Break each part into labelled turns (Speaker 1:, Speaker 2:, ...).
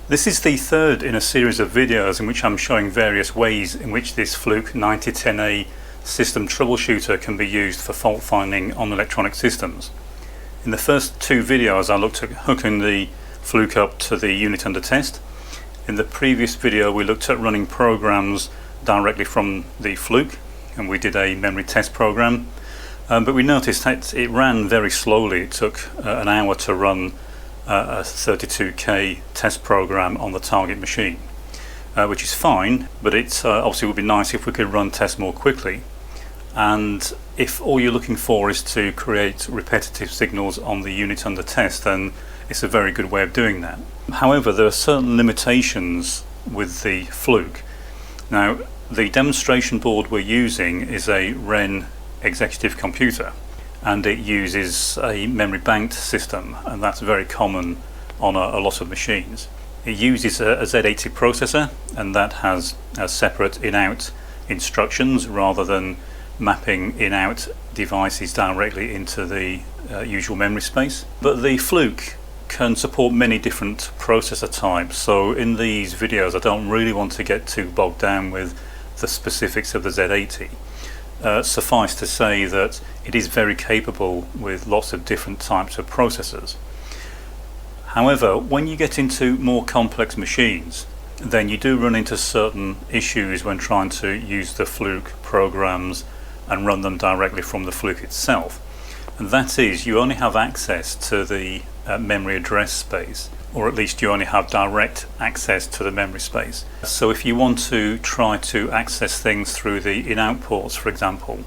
Speaker 1: This is the third in a series of videos in which I'm showing various ways in which this Fluke 9010a system troubleshooter can be used for fault finding on electronic systems. In the first two videos I looked at hooking the Fluke up to the unit under test. In the previous video we looked at running programs directly from the Fluke, and we did a memory test program, but we noticed that it ran very slowly. It took an hour to run a 32K test program on the target machine, which is fine, but it obviously would be nice if we could run tests more quickly. And if all you're looking for is to create repetitive signals on the unit under test, then it's a very good way of doing that. However, there are certain limitations with the Fluke. Now, the demonstration board we're using is a Wren executive computer, and it uses a memory banked system, and that's very common on a lot of machines. It uses a Z80 processor, and that has separate in-out instructions rather than mapping in-out devices directly into the usual memory space. But the Fluke can support many different processor types, so in these videos I don't really want to get too bogged down with the specifics of the Z80. Suffice to say that it is very capable with lots of different types of processors. However, when you get into more complex machines, then you do run into certain issues when trying to use the Fluke programs and run them directly from the Fluke itself. And that is, you only have access to the memory address space, or at least you only have direct access to the memory space. So if you want to try to access things through the in-out ports, for example,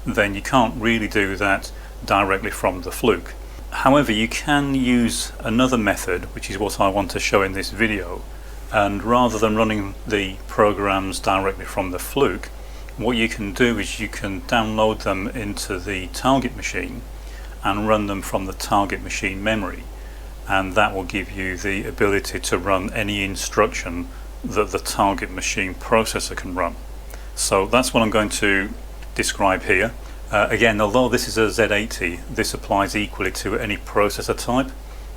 Speaker 1: then you can't really do that directly from the Fluke. However, you can use another method, which is what I want to show in this video, and rather than running the programs directly from the Fluke, what you can do is you can download them into the target machine and run them from the target machine memory, and that will give you the ability to run any instruction that the target machine processor can run. So that's what I'm going to describe here. Again, although this is a Z80, this applies equally to any processor type.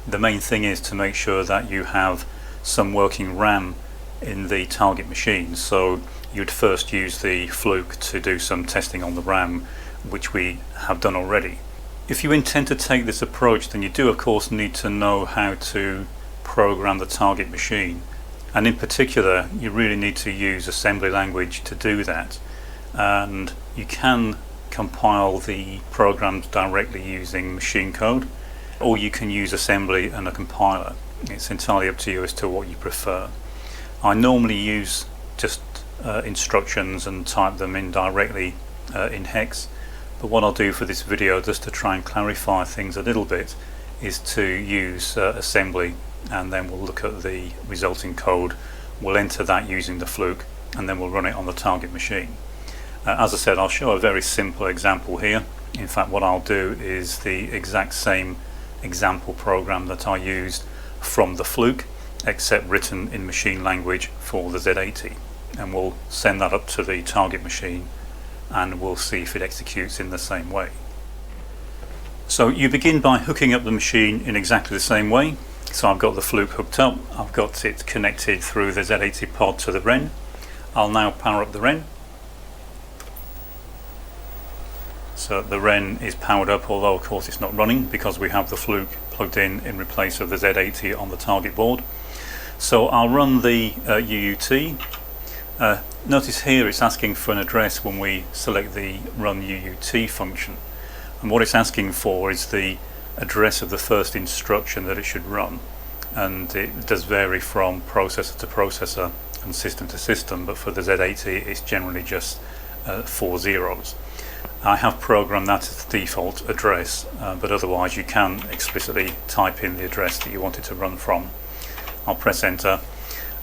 Speaker 1: The main thing is to make sure that you have some working RAM in the target machine, so you'd first use the Fluke to do some testing on the RAM, which we have done already. If you intend to take this approach, then you do of course need to know how to program the target machine, and in particular you really need to use assembly language to do that. And you can compile the programs directly using machine code, or you can use assembly and a compiler. It's entirely up to you as to what you prefer. I normally use just instructions and type them in directly in hex. But what I'll do for this video, just to try and clarify things a little bit, is to use assembly, and then we'll look at the resulting code. We'll enter that using the Fluke, and then we'll run it on the target machine. As I said, I'll show a very simple example here. In fact, what I'll do is the exact same example program that I used from the Fluke, except written in machine language for the Z80, and we'll send that up to the target machine, and we'll see if it executes in the same way. So you begin by hooking up the machine in exactly the same way. So I've got the Fluke hooked up, I've got it connected through the Z80 pod to the Wren. I'll now power up the Wren. So the Wren is powered up, although of course it's not running because we have the Fluke plugged in replace of the Z80 on the target board. So I'll run the UUT. Notice here it's asking for an address when we select the run UUT function, and what it's asking for is the address of the first instruction that it should run, and it does vary from processor to processor and system to system, but for the Z80 it's generally just 4 zeros. I have programmed that as the default address, but otherwise you can explicitly type in the address that you want it to run from. I'll press enter,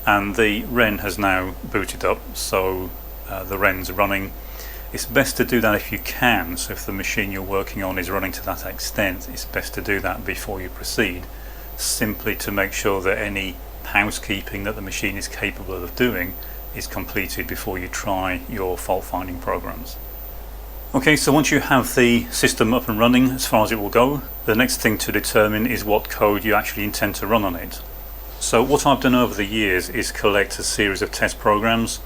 Speaker 1: and the Wren has now booted up, so the Wren's running. It's best to do that if you can, so if the machine you're working on is running to that extent, it's best to do that before you proceed, simply to make sure that any housekeeping that the machine is capable of doing is completed before you try your fault finding programs. Okay, so once you have the system up and running as far as it will go, the next thing to determine is what code you actually intend to run on it. So what I've done over the years is collect a series of test programs,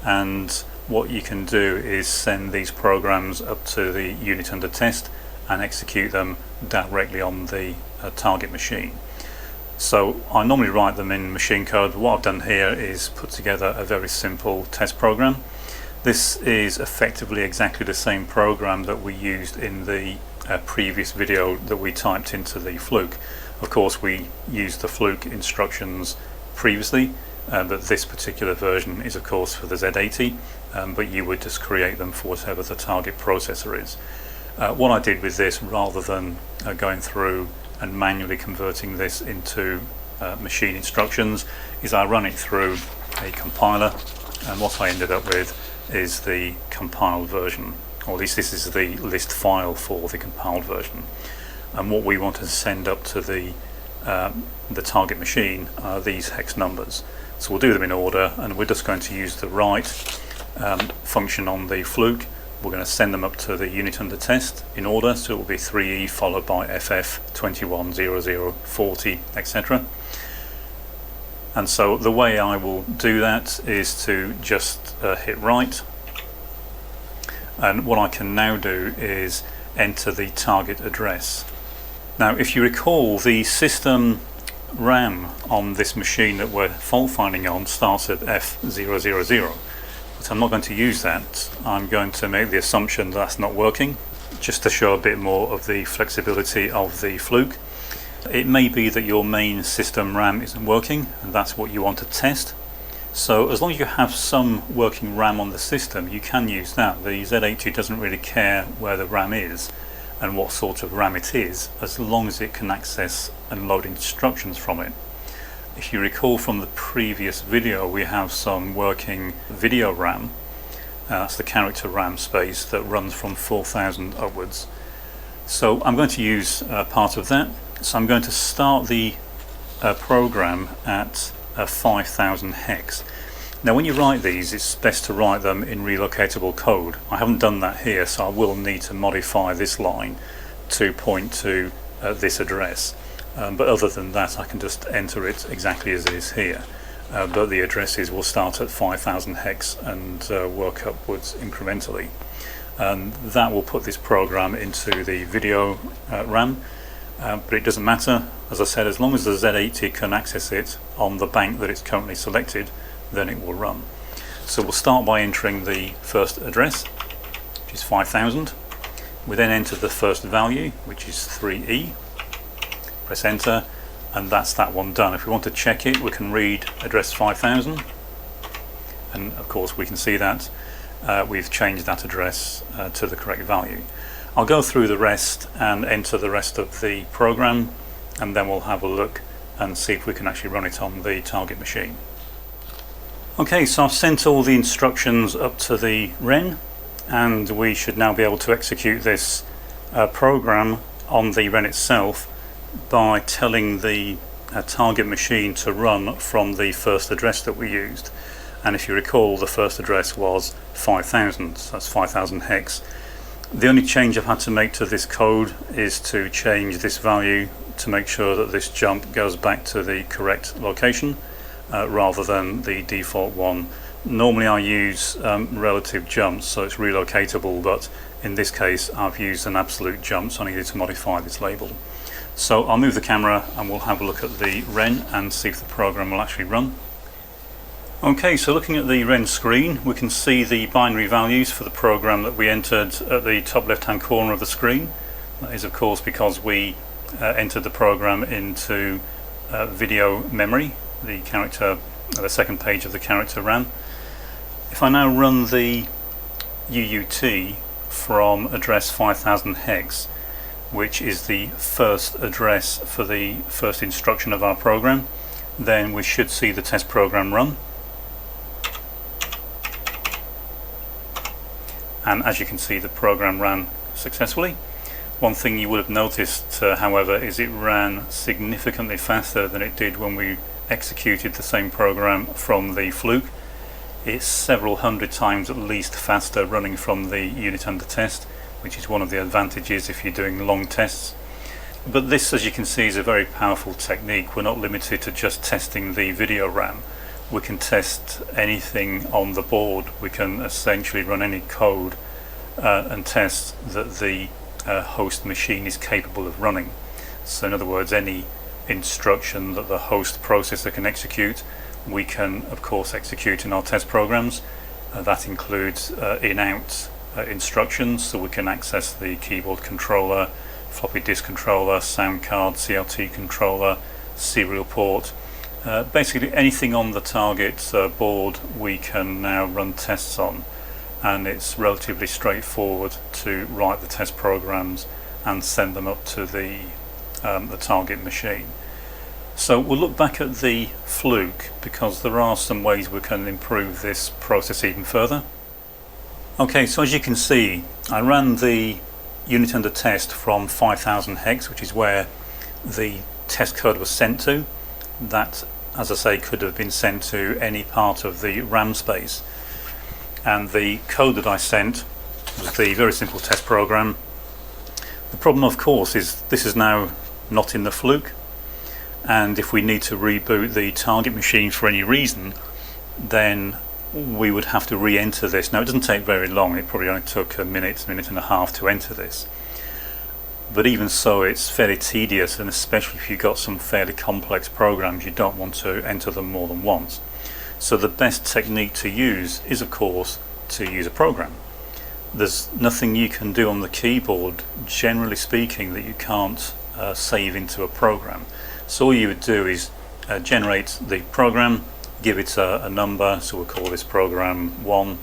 Speaker 1: and what you can do is send these programs up to the unit under test and execute them directly on the target machine. So I normally write them in machine code. What I've done here is put together a very simple test program. This is effectively exactly the same program that we used in the previous video that we typed into the Fluke. Of course, we used the Fluke instructions previously, but this particular version is of course for the Z80, but you would just create them for whatever the target processor is. What I did with this, rather than going through and manually converting this into machine instructions, is I run it through a compiler, and what I ended up with is the compiled version, or at least this is the list file for the compiled version. And what we want to send up to the target machine are these hex numbers. So we'll do them in order, and we're just going to use the write function on the Fluke. We're going to send them up to the unit under test in order, so it will be 3E followed by FF 21 00 40, etc. And so the way I will do that is to just hit write, and what I can now do is enter the target address. Now, if you recall, the system RAM on this machine that we're fault finding on starts at F000, but I'm not going to use that. I'm going to make the assumption that's not working, just to show a bit more of the flexibility of the Fluke. It may be that your main system RAM isn't working, and that's what you want to test. So as long as you have some working RAM on the system, you can use that. The Z80 doesn't really care where the RAM is and what sort of RAM it is, as long as it can access and load instructions from it. If you recall from the previous video, we have some working video RAM. That's the character RAM space that runs from 4000 upwards. So I'm going to use part of that. So I'm going to start the program at 5000 hex. Now when you write these, it's best to write them in relocatable code. I haven't done that here, so I will need to modify this line to point to this address. But other than that, I can just enter it exactly as it is here. But the addresses will start at 5000 hex and work upwards incrementally. And that will put this program into the video RAM. But it doesn't matter, as I said, as long as the Z80 can access it on the bank that it's currently selected, then it will run. So we'll start by entering the first address, which is 5000. We then enter the first value, which is 3E. Press enter, and that's that one done. If we want to check it, we can read address 5000, and of course we can see that we've changed that address to the correct value. I'll go through the rest and enter the rest of the program, and then we'll have a look and see if we can actually run it on the target machine. Okay, so I've sent all the instructions up to the REN, and we should now be able to execute this program on the REN itself by telling the target machine to run from the first address that we used. And if you recall, the first address was 5000, so that's 5000 hex. The only change I've had to make to this code is to change this value to make sure that this jump goes back to the correct location rather than the default one. Normally I use relative jumps, so it's relocatable, but in this case I've used an absolute jump, so I needed to modify this label. So I'll move the camera and we'll have a look at the REN and see if the program will actually run. Okay, so looking at the REN screen, we can see the binary values for the program that we entered at the top left hand corner of the screen. That is of course because we entered the program into video memory, the second page of the character RAM. If I now run the UUT from address 5000 hex, which is the first address for the first instruction of our program, then we should see the test program run. And as you can see, the program ran successfully. One thing you would have noticed, however, is it ran significantly faster than it did when we executed the same program from the Fluke. It's several hundred times at least faster running from the unit under test, which is one of the advantages if you're doing long tests. But this, as you can see, is a very powerful technique. We're not limited to just testing the video RAM. We can test anything on the board. We can essentially run any code and test that the host machine is capable of running. So in other words, any instruction that the host processor can execute, we can of course execute in our test programs. That includes in-out instructions, so we can access the keyboard controller, floppy disk controller, sound card, CRT controller, serial port. Basically anything on the target board we can now run tests on, and it's relatively straightforward to write the test programs and send them up to the target machine. So we'll look back at the Fluke because there are some ways we can improve this process even further. Okay, so as you can see, I ran the unit under test from 5000 hex, which is where the test code was sent to. That, as I say, could have been sent to any part of the RAM space. And the code that I sent was the very simple test program. The problem, of course, is this is now not in the Fluke, and if we need to reboot the target machine for any reason, then we would have to re-enter this. Now, it doesn't take very long. It probably only took a minute and a half to enter this. But even so, it's fairly tedious, and especially if you've got some fairly complex programs, you don't want to enter them more than once. So the best technique to use is, of course, to use a program. There's nothing you can do on the keyboard, generally speaking, that you can't save into a program. So all you would do is generate the program, give it a number, so we'll call this program 1.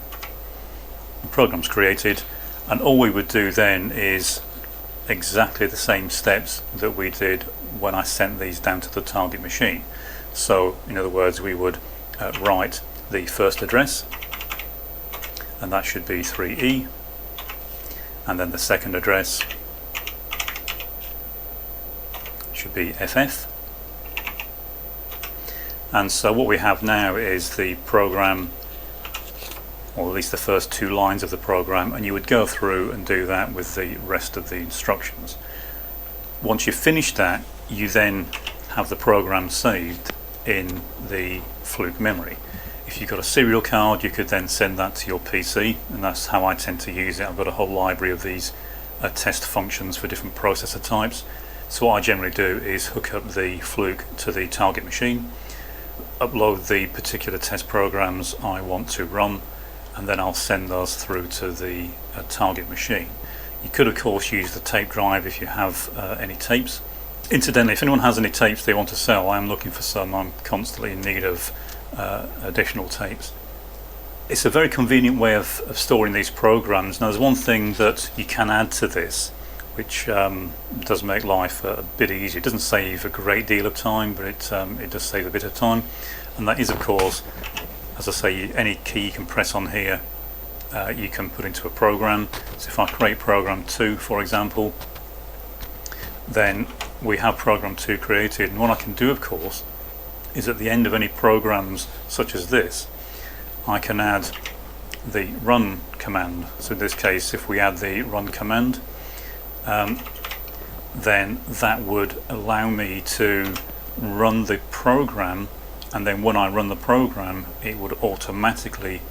Speaker 1: The program's created, and all we would do then is exactly the same steps that we did when I sent these down to the target machine. So in other words, we would write the first address, and that should be 3E, and then the second address should be FF. And so what we have now is the program, or at least the first 2 lines of the program, and you would go through and do that with the rest of the instructions. Once you've finished that, you then have the program saved in the Fluke memory. If you've got a serial card, you could then send that to your PC, and that's how I tend to use it. I've got a whole library of these test functions for different processor types. So what I generally do is hook up the Fluke to the target machine, upload the particular test programs I want to run, and then I'll send those through to the target machine. You could of course use the tape drive if you have any tapes. Incidentally, if anyone has any tapes they want to sell, I am looking for some. I'm constantly in need of additional tapes. It's a very convenient way of storing these programs. Now there's one thing that you can add to this which does make life a bit easier. It doesn't save a great deal of time, but it does save a bit of time, and that is of course, as I say, any key you can press on here you can put into a program. So if I create program 2, for example, then we have program 2 created, and what I can do of course is at the end of any programs such as this, I can add the run command. So in this case, if we add the run command, then that would allow me to run the program, and then when I run the program it would automatically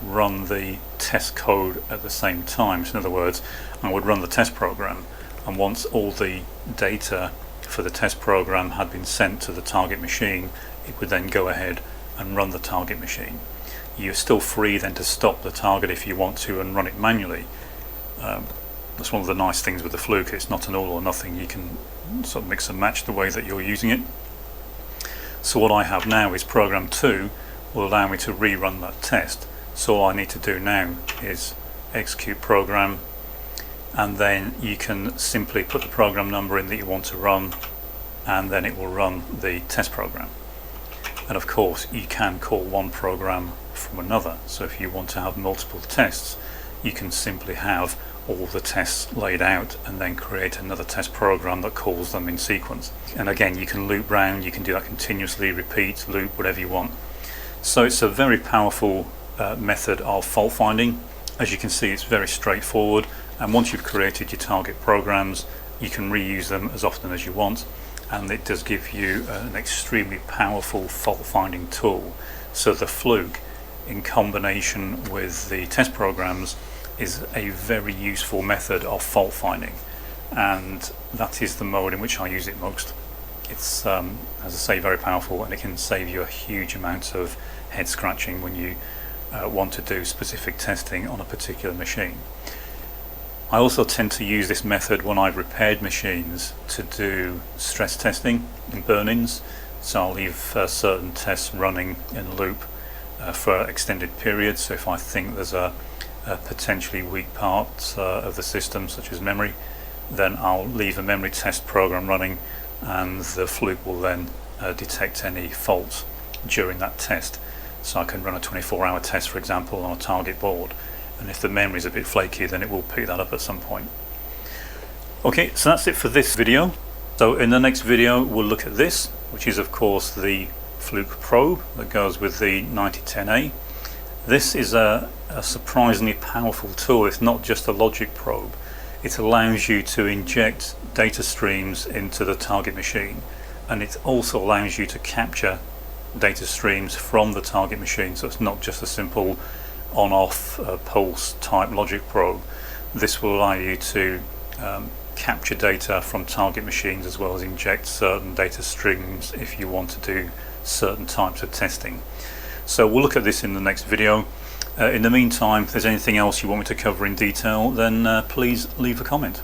Speaker 1: run the test code at the same time. So in other words, I would run the test program, and once all the data for the test program had been sent to the target machine, it would then go ahead and run the target machine. You're still free then to stop the target if you want to and run it manually. That's one of the nice things with the Fluke. It's not an all or nothing. You can sort of mix and match the way that you're using it. So what I have now is program 2 will allow me to rerun that test. So all I need to do now is execute program, and then you can simply put the program number in that you want to run, and then it will run the test program. And of course you can call one program from another. So if you want to have multiple tests, you can simply have all the tests laid out and then create another test program that calls them in sequence. And again, you can loop round, you can do that continuously, repeat, loop, whatever you want. So it's a very powerful method of fault finding. As you can see, it's very straightforward, and once you've created your target programs, you can reuse them as often as you want, and it does give you an extremely powerful fault finding tool. So the Fluke, in combination with the test programs, is a very useful method of fault finding, and that is the mode in which I use it most. It's as I say, very powerful, and it can save you a huge amount of head scratching when you want to do specific testing on a particular machine. I also tend to use this method when I've repaired machines to do stress testing and burn-ins. So I'll leave certain tests running in loop for extended periods. So if I think there's a potentially weak part of the system, such as memory, then I'll leave a memory test program running, and the Fluke will then detect any faults during that test. So I can run a 24-hour test, for example, on a target board, and if the memory is a bit flaky, then it will pick that up at some point. Okay, so that's it for this video. So in the next video we'll look at this, which is of course the Fluke probe that goes with the 9010a. This is a surprisingly powerful tool. It's not just a logic probe. It allows you to inject data streams into the target machine, and it also allows you to capture data streams from the target machine. So it's not just a simple on-off pulse type logic probe. This will allow you to capture data from target machines, as well as inject certain data streams if you want to do certain types of testing. So we'll look at this in the next video. In the meantime, if there's anything else you want me to cover in detail, then please leave a comment.